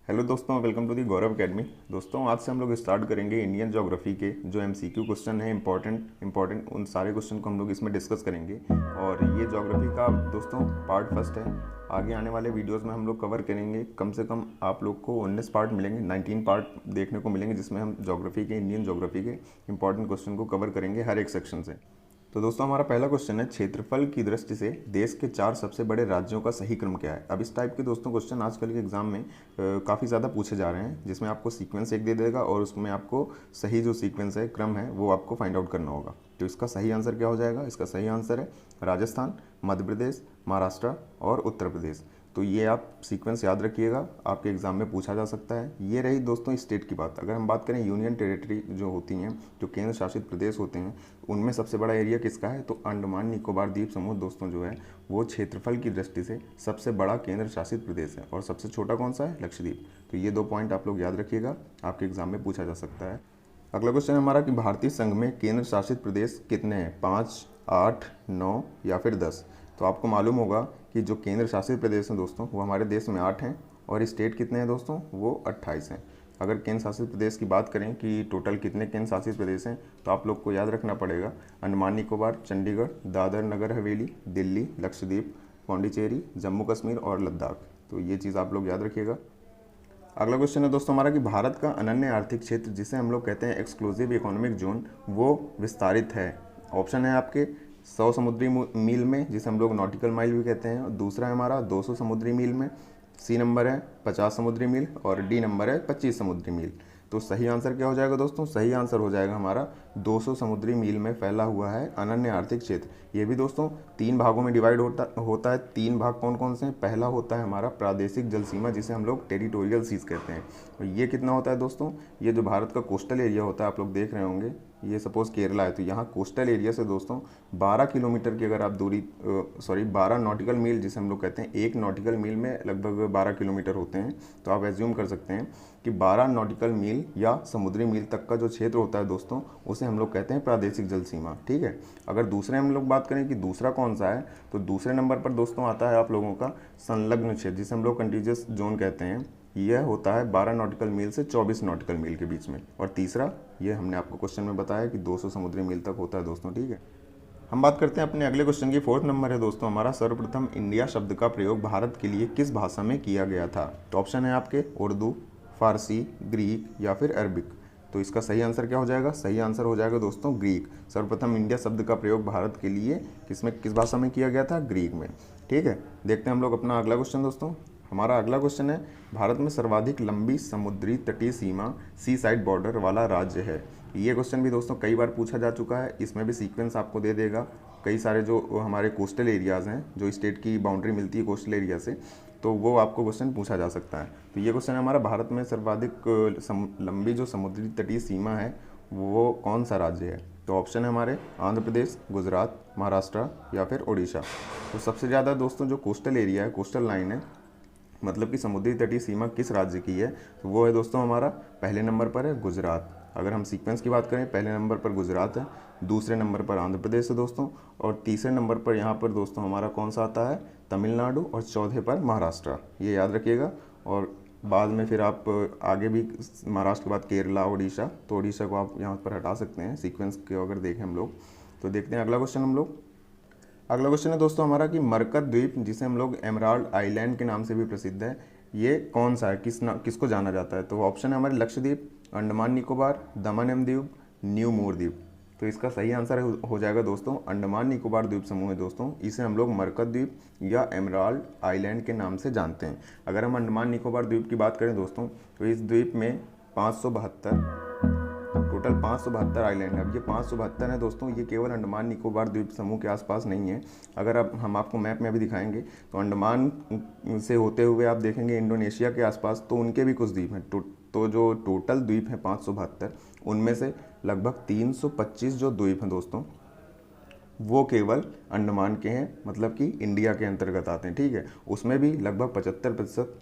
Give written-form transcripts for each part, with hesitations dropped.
Hello दोस्तों, welcome to the Gaurav Academy. दोस्तों, आज से हम लोग स्टार्ट करेंगे इंडियन ज्योग्राफी के जो एमसीक्यू क्वेश्चन है, इंपॉर्टेंट उन सारे क्वेश्चन को हम लोग इसमें डिस्कस करेंगे। और ये ज्योग्राफी का दोस्तों पार्ट फर्स्ट है। आगे आने वाले वीडियोस में हम लोग कवर करेंगे, कम से कम आप लोग को 19 पार्ट मिलेंगे, 19 पार्ट देखने को मिलेंगे, जिसमें हम ज्योग्राफी के, इंडियन ज्योग्राफी के इंपॉर्टेंट क्वेश्चन को कवर करेंगे हर एक सेक्शन से। तो दोस्तों, हमारा पहला क्वेश्चन है, क्षेत्रफल की दृष्टि से देश के 4 सबसे बड़े राज्यों का सही क्रम क्या है। अब इस टाइप के दोस्तों क्वेश्चन आजकल के एग्जाम में काफ़ी ज़्यादा पूछे जा रहे हैं, जिसमें आपको सीक्वेंस एक दे देगा और उसमें आपको सही जो सीक्वेंस है, क्रम है, वो आपको फाइंड आउट करना होगा। तो इसका सही आंसर क्या हो जाएगा? इसका सही आंसर है राजस्थान, मध्य प्रदेश, महाराष्ट्र और उत्तर प्रदेश। तो ये आप सीक्वेंस याद रखिएगा, आपके एग्जाम में पूछा जा सकता है। ये रही दोस्तों स्टेट की बात। अगर हम बात करें यूनियन टेरिटरी जो होती हैं, जो केंद्र शासित प्रदेश होते हैं, उनमें सबसे बड़ा एरिया किसका है? तो अंडमान निकोबार द्वीप समूह दोस्तों जो है वो क्षेत्रफल की दृष्टि से सबसे बड़ा केंद्र शासित प्रदेश है। और सबसे छोटा कौन सा है? लक्षद्वीप। तो ये 2 पॉइंट आप लोग याद रखिएगा, आपके एग्जाम में पूछा जा सकता है। अगला क्वेश्चन है हमारा कि भारतीय संघ में केंद्र शासित प्रदेश कितने हैं? 5, 8, 9 या फिर 10। तो आपको मालूम होगा कि जो केंद्र शासित प्रदेश हैं दोस्तों, वो हमारे देश में 8 हैं और स्टेट कितने हैं दोस्तों? वो 28 हैं। अगर केंद्र शासित प्रदेश की बात करें कि टोटल कितने केंद्र शासित प्रदेश हैं, तो आप लोग को याद रखना पड़ेगा अंडमान निकोबार, चंडीगढ़, दादर नगर हवेली, दिल्ली, लक्षद्वीप, पौंडीचेरी, जम्मू कश्मीर और लद्दाख। तो ये चीज़ आप लोग याद रखिएगा। अगला क्वेश्चन है दोस्तों हमारा कि भारत का अनन्य आर्थिक क्षेत्र, जिसे हम लोग कहते हैं एक्सक्लूसिव इकोनॉमिक जोन, वो विस्तारित है। ऑप्शन है आपके 100 समुद्री मील में, जिसे हम लोग नॉटिकल माइल भी कहते हैं, और दूसरा है हमारा 200 समुद्री मील में, सी नंबर है 50 समुद्री मील और डी नंबर है 25 समुद्री मील। तो सही आंसर क्या हो जाएगा दोस्तों? सही आंसर हो जाएगा हमारा 200 समुद्री मील में फैला हुआ है अनन्य आर्थिक क्षेत्र। ये भी दोस्तों 3 भागों में डिवाइड होता है। 3 भाग कौन कौन से हैं? पहला होता है हमारा प्रादेशिक जल सीमा, जिसे हम लोग टेरिटोरियल सीज कहते हैं। और ये कितना होता है दोस्तों? ये जो भारत का कोस्टल एरिया होता है, आप लोग देख रहे होंगे, ये सपोज केरला है, तो यहाँ कोस्टल एरिया से दोस्तों 12 किलोमीटर की अगर आप दूरी 12 नॉटिकल मील, जिसे हम लोग कहते हैं, 1 नॉटिकल मील में लगभग 12 किलोमीटर होते हैं। तो आप एज्यूम कर सकते हैं कि 12 नॉटिकल मील या समुद्री मील तक का जो क्षेत्र होता है दोस्तों, उसे हम लोग कहते हैं प्रादेशिक जल सीमा। ठीक है। अगर दूसरे हम लोग बात करें कि दूसरा कौन सा है, तो दूसरे नंबर पर दोस्तों आता है आप लोगों का संलग्न क्षेत्र, जिसे हम लोग कंटीजियस जोन कहते हैं। यह होता है 12 नॉटिकल मील से 24 नॉटिकल मील के बीच में। और तीसरा, ये हमने आपको क्वेश्चन में बताया कि 200 समुद्री मील तक होता है दोस्तों। ठीक है। हम बात करते हैं अपने अगले क्वेश्चन की। 4th नंबर है दोस्तों हमारा, सर्वप्रथम इंडिया शब्द का प्रयोग भारत के लिए किस भाषा में किया गया था? तो ऑप्शन है आपके उर्दू, फारसी, ग्रीक या फिर अरबिक। तो इसका सही आंसर क्या हो जाएगा? सही आंसर हो जाएगा दोस्तों ग्रीक। सर्वप्रथम इंडिया शब्द का प्रयोग भारत के लिए किस भाषा में किया गया था? ग्रीक में। ठीक है। देखते हैं हम लोग अपना अगला क्वेश्चन दोस्तों। हमारा अगला क्वेश्चन है, भारत में सर्वाधिक लंबी समुद्री तटीय सीमा, सी साइड बॉर्डर वाला राज्य है। ये क्वेश्चन भी दोस्तों कई बार पूछा जा चुका है। इसमें भी सीक्वेंस आपको दे देगा। कई सारे जो हमारे कोस्टल एरियाज़ हैं, जो स्टेट की बाउंड्री मिलती है कोस्टल एरिया से, तो वो आपको क्वेश्चन पूछा जा सकता है। तो ये क्वेश्चन है हमारा, भारत में सर्वाधिक लंबी जो समुद्री तटीय सीमा है, वो कौन सा राज्य है? तो ऑप्शन है हमारे आंध्र प्रदेश, गुजरात, महाराष्ट्र या फिर उड़ीसा। तो सबसे ज़्यादा दोस्तों जो कोस्टल एरिया है, कोस्टल लाइन है, मतलब कि समुद्री तटीय सीमा किस राज्य की है, तो वो है दोस्तों हमारा पहले नंबर पर है गुजरात। अगर हम सीक्वेंस की बात करें, पहले नंबर पर गुजरात है, दूसरे नंबर पर आंध्र प्रदेश है दोस्तों, और तीसरे नंबर पर यहाँ पर दोस्तों हमारा कौन सा आता है? तमिलनाडु, और चौथे पर महाराष्ट्र। ये याद रखिएगा। और बाद में फिर आप आगे भी महाराष्ट्र के बाद केरला, उड़ीसा, तो उड़ीसा को आप यहाँ पर हटा सकते हैं सीक्वेंस के अगर देखें हम लोग। तो देखते हैं अगला क्वेश्चन हम लोग। अगला क्वेश्चन है दोस्तों हमारा कि मरकत द्वीप, जिसे हम लोग एमराल्ड आइलैंड के नाम से भी प्रसिद्ध है, ये कौन सा है? किसको जाना जाता है? तो ऑप्शन है हमारे लक्षद्वीप, अंडमान निकोबार, दमन एवं दीव, न्यू मोर द्वीप। तो इसका सही आंसर हो जाएगा दोस्तों अंडमान निकोबार द्वीप समूह है दोस्तों। इसे हम लोग मरकत द्वीप या एमराल्ड आइलैंड के नाम से जानते हैं। अगर हम अंडमान निकोबार द्वीप की बात करें दोस्तों, तो इस द्वीप में 572 टोटल 572 आइलैंड है। अब ये 572 है दोस्तों, ये केवल अंडमान निकोबार द्वीप समूह के आसपास नहीं है। अगर अब हम आपको मैप में अभी दिखाएंगे, तो अंडमान से होते हुए आप देखेंगे इंडोनेशिया के आसपास, तो उनके भी कुछ द्वीप हैं। तो जो टोटल द्वीप हैं 572, उनमें से लगभग 325 जो द्वीप हैं दोस्तों, वो केवल अंडमान के हैं, मतलब कि इंडिया के अंतर्गत आते हैं। ठीक है। उसमें भी लगभग 75%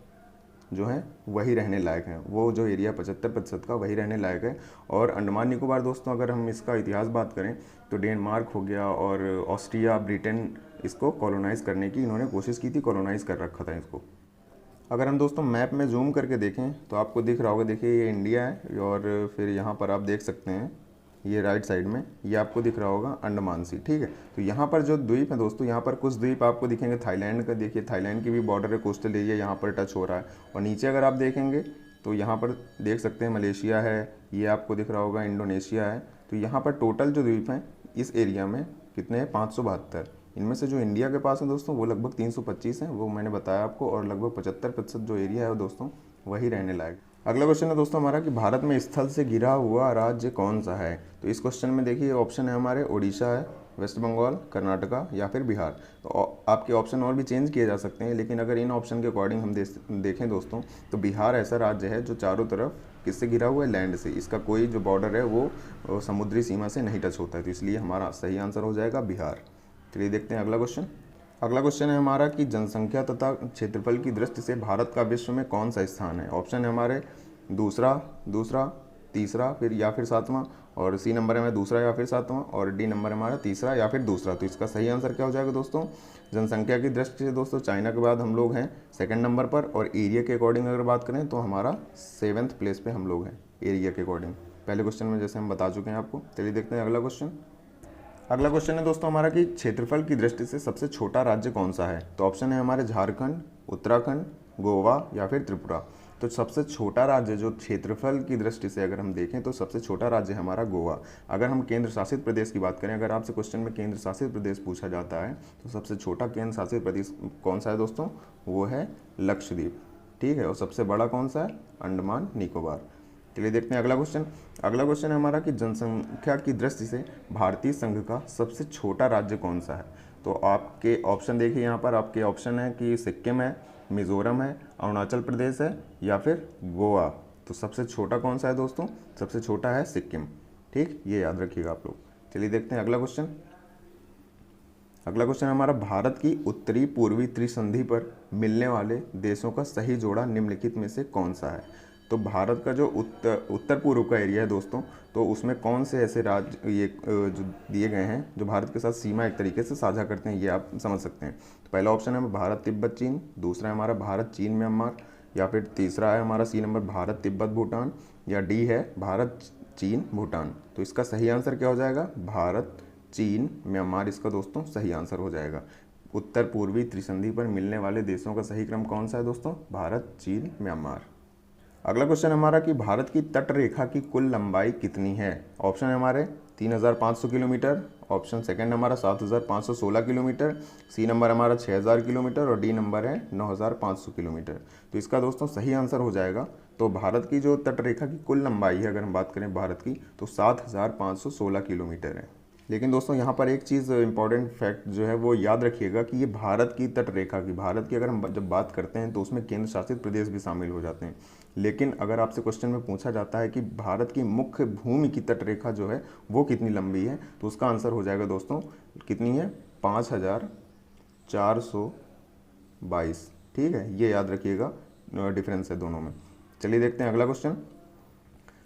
जो है वही रहने लायक हैं। वो जो एरिया 75% का वही रहने लायक है। और अंडमान निकोबार दोस्तों, अगर हम इसका इतिहास बात करें, तो डेनमार्क हो गया और ऑस्ट्रिया, ब्रिटेन, इसको कॉलोनाइज़ करने की इन्होंने कोशिश की थी, कॉलोनाइज़ कर रखा था इसको। अगर हम दोस्तों मैप में जूम करके देखें तो आपको दिख रहा होगा, देखिए ये इंडिया है और फिर यहाँ पर आप देख सकते हैं ये राइट साइड में ये आपको दिख रहा होगा अंडमान सी, ठीक है। तो यहाँ पर जो द्वीप है दोस्तों, यहाँ पर कुछ द्वीप आपको दिखेंगे थाईलैंड का, देखिए थाईलैंड की भी बॉर्डर है, कोस्टल एरिया यहाँ पर टच हो रहा है। और नीचे अगर आप देखेंगे तो यहाँ पर देख सकते हैं मलेशिया है, ये आपको दिख रहा होगा इंडोनेशिया है। तो यहाँ पर टोटल जो द्वीप हैं इस एरिया में कितने हैं, 572। इनमें से जो इंडिया के पास है दोस्तों वो लगभग 325 हैं, वो मैंने बताया आपको, और लगभग 75% जो एरिया है दोस्तों वही रहने लायक। अगला क्वेश्चन है दोस्तों हमारा कि भारत में स्थल से घिरा हुआ राज्य कौन सा है। तो इस क्वेश्चन में देखिए ऑप्शन है हमारे उड़ीसा है, वेस्ट बंगाल, कर्नाटका या फिर बिहार। तो आपके ऑप्शन और भी चेंज किए जा सकते हैं, लेकिन अगर इन ऑप्शन के अकॉर्डिंग हम देखें दोस्तों तो बिहार ऐसा राज्य है जो चारों तरफ किससे घिरा हुआ है, लैंड से। इसका कोई जो बॉर्डर है वो समुद्री सीमा से नहीं टच होता है, तो इसलिए हमारा सही आंसर हो जाएगा बिहार। चलिए देखते हैं अगला क्वेश्चन। अगला क्वेश्चन है हमारा कि जनसंख्या तथा क्षेत्रफल की दृष्टि से भारत का विश्व में कौन सा स्थान है। ऑप्शन है हमारे दूसरा, तीसरा या फिर सातवां, और सी नंबर है हमारा दूसरा या फिर सातवां, और डी नंबर है हमारा तीसरा या फिर दूसरा। तो इसका सही आंसर क्या हो जाएगा दोस्तों, जनसंख्या की दृष्टि से दोस्तों चाइना के बाद हम लोग हैं सेकंड नंबर पर, और एरिया के अकॉर्डिंग अगर बात करें तो हमारा 7th प्लेस पे हम लोग हैं एरिया के अकॉर्डिंग, पहले क्वेश्चन में जैसे हम बता चुके हैं आपको। चलिए देखते हैं अगला क्वेश्चन। अगला क्वेश्चन है दोस्तों हमारा कि क्षेत्रफल की दृष्टि से सबसे छोटा राज्य कौन सा है। तो ऑप्शन है हमारे झारखंड, उत्तराखंड, गोवा या फिर त्रिपुरा। तो सबसे छोटा राज्य जो क्षेत्रफल की दृष्टि से अगर हम देखें तो सबसे छोटा राज्य है हमारा गोवा। अगर हम केंद्र शासित प्रदेश की बात करें, अगर आपसे क्वेश्चन में केंद्र शासित प्रदेश पूछा जाता है तो सबसे छोटा केंद्र शासित प्रदेश कौन सा है दोस्तों, वो है लक्षद्वीप, ठीक है। और सबसे बड़ा कौन सा है, अंडमान निकोबार। चलिए देखते हैं अगला क्वेश्चन। अगला क्वेश्चन है हमारा कि जनसंख्या की दृष्टि से भारतीय संघ का सबसे छोटा राज्य कौन सा है। तो आपके ऑप्शन देखिए, यहाँ पर आपके ऑप्शन है कि सिक्किम है, मिजोरम है, अरुणाचल प्रदेश है या फिर गोवा। तो सबसे छोटा कौन सा है दोस्तों, सबसे छोटा है सिक्किम, ठीक, ये याद रखिएगा आप लोग। चलिए देखते हैं अगला क्वेश्चन। अगला क्वेश्चन हमारा भारत की उत्तरी पूर्वी त्रिसंधि पर मिलने वाले देशों का सही जोड़ा निम्नलिखित में से कौन सा है। तो भारत का जो उत्तर पूर्व का एरिया है दोस्तों, तो उसमें कौन से ऐसे राज्य ये जो दिए गए हैं जो भारत के साथ सीमा एक तरीके से साझा करते हैं, ये आप समझ सकते हैं। तो पहला ऑप्शन है भारत तिब्बत चीन, दूसरा है हमारा भारत चीन म्यांमार, या फिर तीसरा है हमारा सी नंबर भारत तिब्बत भूटान, या डी है भारत चीन भूटान। तो इसका सही आंसर क्या हो जाएगा, भारत चीन म्यांमार इसका दोस्तों सही आंसर हो जाएगा। उत्तर पूर्वी त्रिसंधि पर मिलने वाले देशों का सही क्रम कौन सा है दोस्तों, भारत चीन म्यांमार। अगला क्वेश्चन हमारा कि भारत की तट रेखा की कुल लंबाई कितनी है। ऑप्शन है हमारे 3500 किलोमीटर, ऑप्शन सेकंड हमारा 7516 किलोमीटर, सी नंबर हमारा 6000 किलोमीटर, और डी नंबर है 9500 किलोमीटर। तो इसका दोस्तों सही आंसर हो जाएगा, तो भारत की जो तट रेखा की कुल लंबाई है अगर हम बात करें भारत की, तो 7516 किलोमीटर है। लेकिन दोस्तों यहाँ पर एक चीज़ इंपॉर्टेंट फैक्ट जो है वो याद रखिएगा कि ये भारत की तट रेखा की, भारत की अगर हम जब बात करते हैं तो उसमें केंद्र शासित प्रदेश भी शामिल हो जाते हैं। लेकिन अगर आपसे क्वेश्चन में पूछा जाता है कि भारत की मुख्य भूमि की तट रेखा जो है वो कितनी लंबी है, तो उसका आंसर हो जाएगा दोस्तों कितनी है, 5422, ठीक है, ये याद रखिएगा, डिफरेंस है दोनों में। चलिए देखते हैं अगला क्वेश्चन।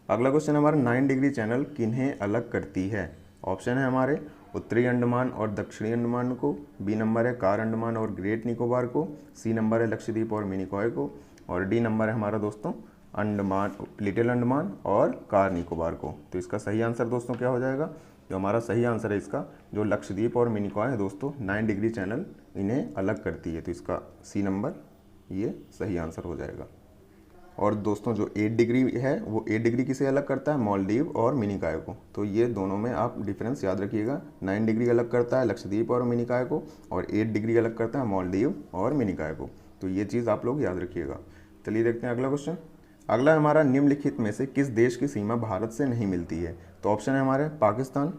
अगला क्वेश्चन हमारा 9 डिग्री चैनल किन्हें अलग करती है। ऑप्शन है हमारे उत्तरी अंडमान और दक्षिणी अंडमान को, बी नंबर है कार अंडमान और ग्रेट निकोबार को, सी नंबर है लक्षद्वीप और मिनिकॉय को, और डी नंबर है हमारा दोस्तों अंडमान, लिटिल अंडमान और कार निकोबार को। तो इसका सही आंसर दोस्तों क्या हो जाएगा, जो हमारा सही आंसर है इसका, जो लक्षद्वीप और मिनिकॉय है दोस्तों 9 डिग्री चैनल इन्हें अलग करती है। तो इसका सी नंबर ये सही आंसर हो जाएगा। और दोस्तों जो 8 डिग्री है वो 8 डिग्री किसे अलग करता है, मालदीव और मिनिकॉय को। तो ये दोनों में आप डिफरेंस याद रखिएगा, 9 डिग्री अलग करता है लक्षद्वीप और मिनिकॉय को, और 8 डिग्री अलग करता है मालदीव और मिनिकॉय को। तो ये चीज़ आप लोग याद रखिएगा। चलिए देखते हैं अगला क्वेश्चन। अगला हमारा निम्नलिखित में से किस देश की सीमा भारत से नहीं मिलती है। तो ऑप्शन है हमारे पाकिस्तान,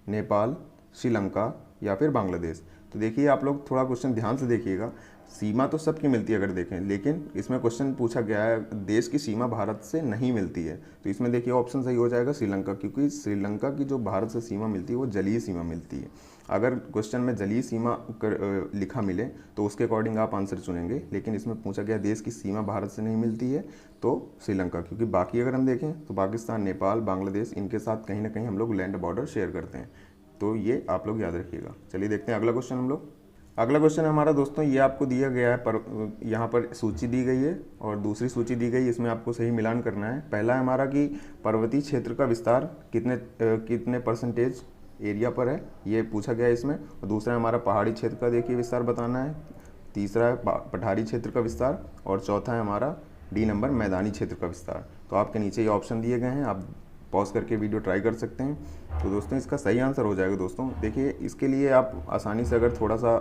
नेपाल, श्रीलंका या फिर बांग्लादेश। तो देखिए आप लोग थोड़ा क्वेश्चन ध्यान से देखिएगा, सीमा तो सबकी मिलती है अगर देखें, लेकिन इसमें क्वेश्चन पूछा गया है देश की सीमा भारत से नहीं मिलती है। तो इसमें देखिए ऑप्शन सही हो जाएगा श्रीलंका, क्योंकि श्रीलंका की जो भारत से सीमा मिलती है वो जलीय सीमा मिलती है। अगर क्वेश्चन में जलीय सीमा लिखा मिले तो उसके अकॉर्डिंग आप आंसर चुनेंगे, लेकिन इसमें पूछा गया देश की सीमा भारत से नहीं मिलती है तो श्रीलंका, क्योंकि बाकी अगर हम देखें तो पाकिस्तान, नेपाल, बांग्लादेश इनके साथ कहीं ना कहीं हम लोग लैंड बॉर्डर शेयर करते हैं। तो ये आप लोग याद रखिएगा। चलिए देखते हैं अगला क्वेश्चन हम लोग। अगला क्वेश्चन है हमारा दोस्तों, ये आपको दिया गया है पर यहाँ पर सूची दी गई है और दूसरी सूची दी गई है, इसमें आपको सही मिलान करना है। पहला है हमारा कि पर्वतीय क्षेत्र का विस्तार कितने परसेंटेज एरिया पर है, ये पूछा गया है इसमें। और दूसरा है हमारा पहाड़ी क्षेत्र का देखिए विस्तार बताना है। तीसरा है पठारी क्षेत्र का विस्तार। और चौथा है हमारा डी नंबर मैदानी क्षेत्र का विस्तार। तो आपके नीचे ये ऑप्शन दिए गए हैं, आप पॉज करके वीडियो ट्राई कर सकते हैं। तो दोस्तों इसका सही आंसर हो जाएगा दोस्तों। देखिए इसके लिए आप आसानी से अगर थोड़ा सा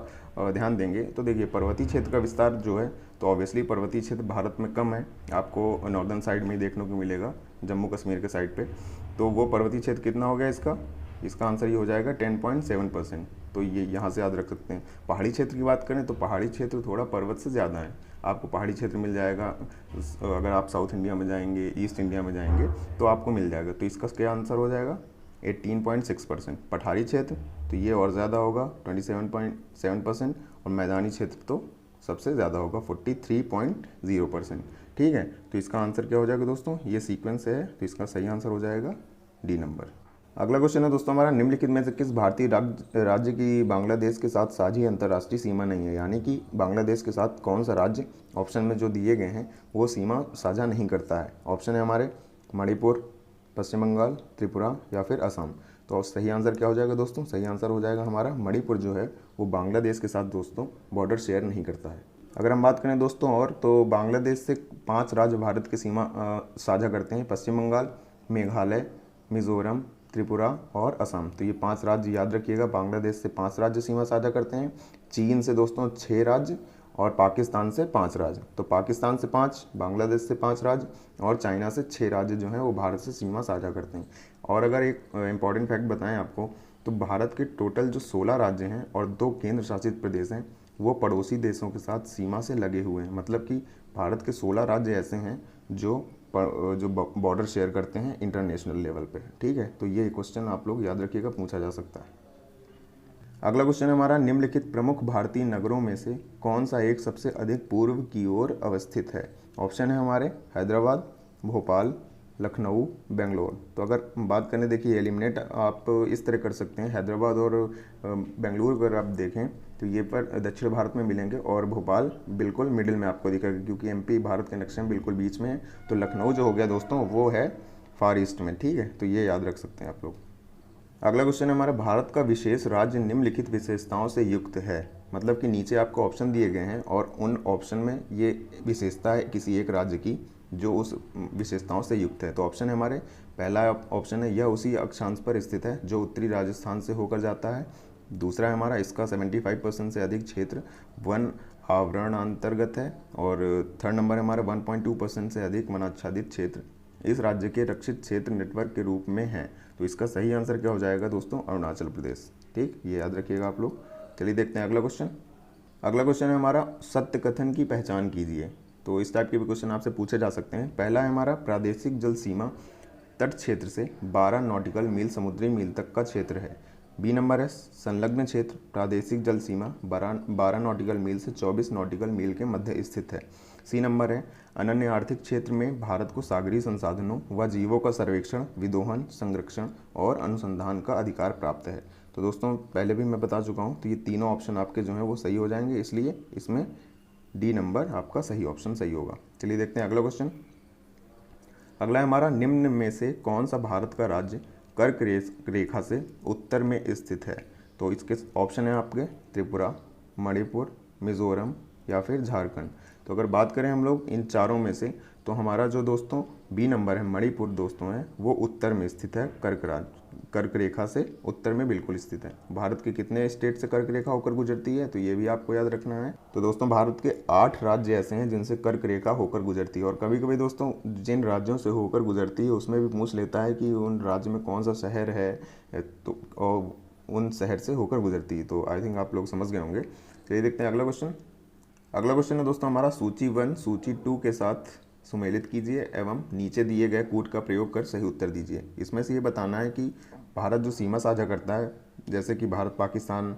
ध्यान देंगे तो देखिए पर्वतीय क्षेत्र का विस्तार जो है, तो ऑब्वियसली पर्वतीय क्षेत्र भारत में कम है, आपको नॉर्दर्न साइड में ही देखने को मिलेगा, जम्मू कश्मीर के साइड पे। तो वो पर्वतीय क्षेत्र कितना हो गया इसका आंसर ये हो जाएगा 10.7%। तो ये यहाँ से याद रख सकते हैं। पहाड़ी क्षेत्र की बात करें तो पहाड़ी क्षेत्र थोड़ा पर्वत से ज़्यादा है, आपको पहाड़ी क्षेत्र मिल जाएगा अगर आप साउथ इंडिया में जाएंगे, ईस्ट इंडिया में जाएंगे तो आपको मिल जाएगा। तो इसका क्या आंसर हो जाएगा 18.6%। पठारी क्षेत्र तो ये और ज़्यादा होगा 27.7%। और मैदानी क्षेत्र तो सबसे ज़्यादा होगा 43.0%। ठीक है, तो इसका आंसर क्या हो जाएगा दोस्तों, ये सीक्वेंस है, तो इसका सही आंसर हो जाएगा डी नंबर। अगला क्वेश्चन है दोस्तों हमारा, निम्नलिखित में से किस भारतीय राज्य की बांग्लादेश के साथ साझी अंतर्राष्ट्रीय सीमा नहीं है, यानी कि बांग्लादेश के साथ कौन सा राज्य ऑप्शन में जो दिए गए हैं वो सीमा साझा नहीं करता है। ऑप्शन है हमारे मणिपुर, पश्चिम बंगाल, त्रिपुरा या फिर असम। तो सही आंसर क्या हो जाएगा दोस्तों, सही आंसर हो जाएगा हमारा मणिपुर जो है वो बांग्लादेश के साथ दोस्तों बॉर्डर शेयर नहीं करता है। अगर हम बात करें दोस्तों और, तो बांग्लादेश से 5 राज्य भारत की सीमा साझा करते हैं, पश्चिम बंगाल, मेघालय, मिजोरम, त्रिपुरा और असम। तो ये 5 राज्य याद रखिएगा, बांग्लादेश से 5 राज्य सीमा साझा करते हैं। चीन से दोस्तों 6 राज्य और पाकिस्तान से 5 राज्य। तो पाकिस्तान से 5, बांग्लादेश से 5 राज्य और चाइना से 6 राज्य जो हैं वो भारत से सीमा साझा करते हैं। और अगर एक इम्पॉर्टेंट फैक्ट बताएं आपको, तो भारत के टोटल जो 16 राज्य हैं और 2 केंद्र शासित प्रदेश हैं वो पड़ोसी देशों के साथ सीमा से लगे हुए हैं। मतलब कि भारत के 16 राज्य ऐसे हैं जो बॉर्डर शेयर करते हैं इंटरनेशनल लेवल पे। ठीक है, तो ये क्वेश्चन आप लोग याद रखिएगा, पूछा जा सकता है। अगला क्वेश्चन है हमारा, निम्नलिखित प्रमुख भारतीय नगरों में से कौन सा एक सबसे अधिक पूर्व की ओर अवस्थित है। ऑप्शन है हमारे हैदराबाद, भोपाल, लखनऊ, बेंगलोर। तो अगर बात करें, देखिए एलिमिनेट आप इस तरह कर सकते हैं, हैदराबाद और बेंगलुरु अगर आप देखें तो ये पर दक्षिण भारत में मिलेंगे और भोपाल बिल्कुल मिडिल में आपको दिखेगा, क्योंकि एमपी भारत के नक्शे में बिल्कुल बीच में है। तो लखनऊ जो हो गया दोस्तों वो है फार ईस्ट में। ठीक है, तो ये याद रख सकते हैं आप लोग। अगला क्वेश्चन है हमारा, भारत का विशेष राज्य निम्नलिखित विशेषताओं से युक्त है। मतलब कि नीचे आपको ऑप्शन दिए गए हैं और उन ऑप्शन में ये विशेषता है किसी एक राज्य की जो उस विशेषताओं से युक्त है। तो ऑप्शन है हमारे, पहला ऑप्शन है यह उसी अक्षांश पर स्थित है जो उत्तरी राजस्थान से होकर जाता है। दूसरा है हमारा, इसका 75% से अधिक क्षेत्र वन आवरण अंतर्गत है। और थर्ड नंबर है हमारा, 1.2% से अधिक वनाच्छादित क्षेत्र इस राज्य के रक्षित क्षेत्र नेटवर्क के रूप में है। तो इसका सही आंसर क्या हो जाएगा दोस्तों, अरुणाचल प्रदेश। ठीक, ये याद रखिएगा आप लोग। चलिए देखते हैं अगला क्वेश्चन। अगला क्वेश्चन है हमारा, सत्य कथन की पहचान कीजिए। तो इस टाइप के भी क्वेश्चन आपसे पूछे जा सकते हैं। पहला है हमारा, प्रादेशिक जल सीमा तट क्षेत्र से 12 नॉटिकल मील समुद्री मील तक का क्षेत्र है। बी नंबर है, संलग्न क्षेत्र प्रादेशिक जल सीमा 12 नॉटिकल मील से 24 नॉटिकल मील के मध्य स्थित है। सी नंबर है, अनन्य आर्थिक क्षेत्र में भारत को सागरीय संसाधनों व जीवों का सर्वेक्षण, विदोहन, संरक्षण और अनुसंधान का अधिकार प्राप्त है। तो दोस्तों पहले भी मैं बता चुका हूँ, तो ये तीनों ऑप्शन आपके जो हैं वो सही हो जाएंगे, इसलिए इसमें डी नंबर आपका सही ऑप्शन सही होगा। चलिए देखते हैं अगला क्वेश्चन। अगला है हमारा, निम्न में से कौन सा भारत का राज्य कर्क रेखा से उत्तर में स्थित है। तो इसके ऑप्शन है आपके त्रिपुरा, मणिपुर, मिजोरम या फिर झारखंड। तो अगर बात करें हम लोग इन चारों में से, तो हमारा जो दोस्तों बी नंबर है मणिपुर दोस्तों है वो उत्तर में स्थित है, कर्क रेखा से उत्तर में बिल्कुल स्थित है। भारत के कितने स्टेट से कर्क रेखा होकर गुजरती है, तो ये भी आपको याद रखना है। तो दोस्तों भारत के 8 राज्य ऐसे हैं जिनसे कर्क रेखा होकर गुजरती है। और कभी कभी दोस्तों जिन राज्यों से होकर गुजरती है उसमें भी पूछ लेता है कि उन राज्य में कौन सा शहर है, तो और उन शहर से होकर गुजरती है। तो आई थिंक आप लोग समझ गए होंगे। चलिए देखते हैं अगला क्वेश्चन। अगला क्वेश्चन है दोस्तों हमारा, सूची 1 सूची 2 के साथ सुमेलित कीजिए एवं नीचे दिए गए कूट का प्रयोग कर सही उत्तर दीजिए। इसमें से ये बताना है कि भारत जो सीमा साझा करता है, जैसे कि भारत पाकिस्तान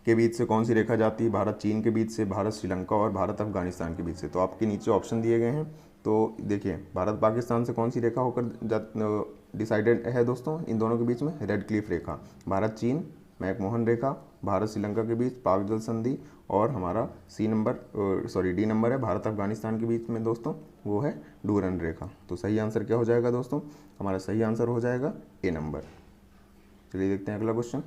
के बीच से कौन सी रेखा जाती है, भारत चीन के बीच से, भारत श्रीलंका और भारत अफगानिस्तान के बीच से। तो आपके नीचे ऑप्शन दिए गए हैं। तो देखिए भारत पाकिस्तान से कौन सी रेखा होकर डिसाइडेड है दोस्तों इन दोनों के बीच में, रेड क्लिफ रेखा। भारत चीन मैकमोहन रेखा भारत श्रीलंका के बीच पाक जल संधि, और हमारा डी नंबर है भारत अफगानिस्तान के बीच में दोस्तों, वो है डूरन रेखा। तो सही आंसर क्या हो जाएगा दोस्तों? हमारा सही आंसर हो जाएगा ए नंबर। चलिए देखते हैं अगला क्वेश्चन।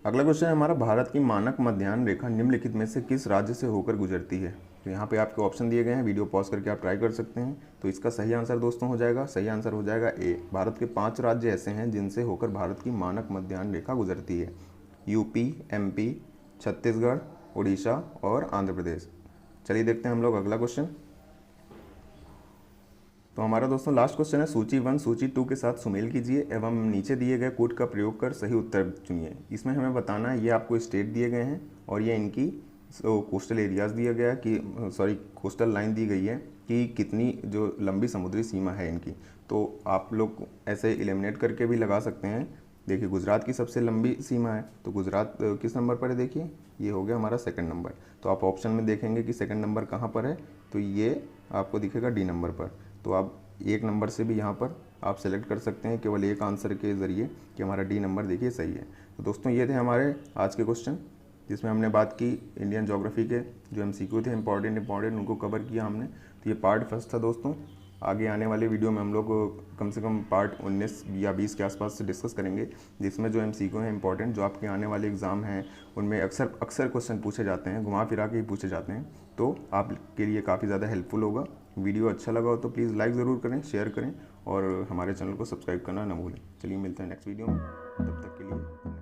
अगला क्वेश्चन है हमारा, भारत की मानक मध्याह्न रेखा निम्नलिखित में से किस राज्य से होकर गुजरती है? तो यहाँ पे आपके ऑप्शन दिए गए हैं, वीडियो पॉज करके आप ट्राई कर सकते हैं। तो इसका सही आंसर दोस्तों हो जाएगा, सही आंसर हो जाएगा ए। भारत के 5 राज्य ऐसे हैं जिनसे होकर भारत की मानक मध्याह्न रेखा गुजरती है। यूपी, एमपी, छत्तीसगढ़, उड़ीसा और आंध्र प्रदेश। चलिए देखते हैं हम लोग अगला क्वेश्चन। तो हमारा दोस्तों लास्ट क्वेश्चन है, सूची 1 सूची 2 के साथ सुमेल कीजिए एवं नीचे दिए गए कोड का प्रयोग कर सही उत्तर चुनिए। इसमें हमें बताना है, ये आपको स्टेट दिए गए हैं और ये इनकी कोस्टल एरियाज़ दिया गया कि कोस्टल लाइन दी गई है कि कितनी जो लंबी समुद्री सीमा है इनकी। तो आप लोग ऐसे एलिमिनेट करके भी लगा सकते हैं। देखिए गुजरात की सबसे लंबी सीमा है, तो गुजरात किस नंबर पर है? देखिए ये हो गया हमारा सेकंड नंबर। तो आप ऑप्शन में देखेंगे कि सेकंड नंबर कहाँ पर है, तो ये आपको दिखेगा डी नंबर पर। तो आप 1 नंबर से भी यहाँ पर आप सेलेक्ट कर सकते हैं केवल एक आंसर के ज़रिए कि हमारा डी नंबर देखिए सही है। तो दोस्तों ये थे हमारे आज के क्वेश्चन, जिसमें हमने बात की इंडियन ज्योग्राफी के जो MCQ थे इंपॉर्टेंट उनको कवर किया हमने। तो ये पार्ट फर्स्ट था दोस्तों। आगे आने वाले वीडियो में हम लोग कम से कम पार्ट 19 या 20 के आसपास से डिस्कस करेंगे, जिसमें जो MCQ हैं इंपॉर्टेंट जो आपके आने वाले एग्ज़ाम हैं उनमें अक्सर क्वेश्चन पूछे जाते हैं, घुमा फिरा के ही पूछे जाते हैं। तो आपके लिए काफ़ी ज़्यादा हेल्पफुल होगा। वीडियो अच्छा लगा हो तो प्लीज़ लाइक ज़रूर करें, शेयर करें और हमारे चैनल को सब्सक्राइब करना ना भूलें। चलिए मिलते हैं नेक्स्ट वीडियो में, तब तक के लिए।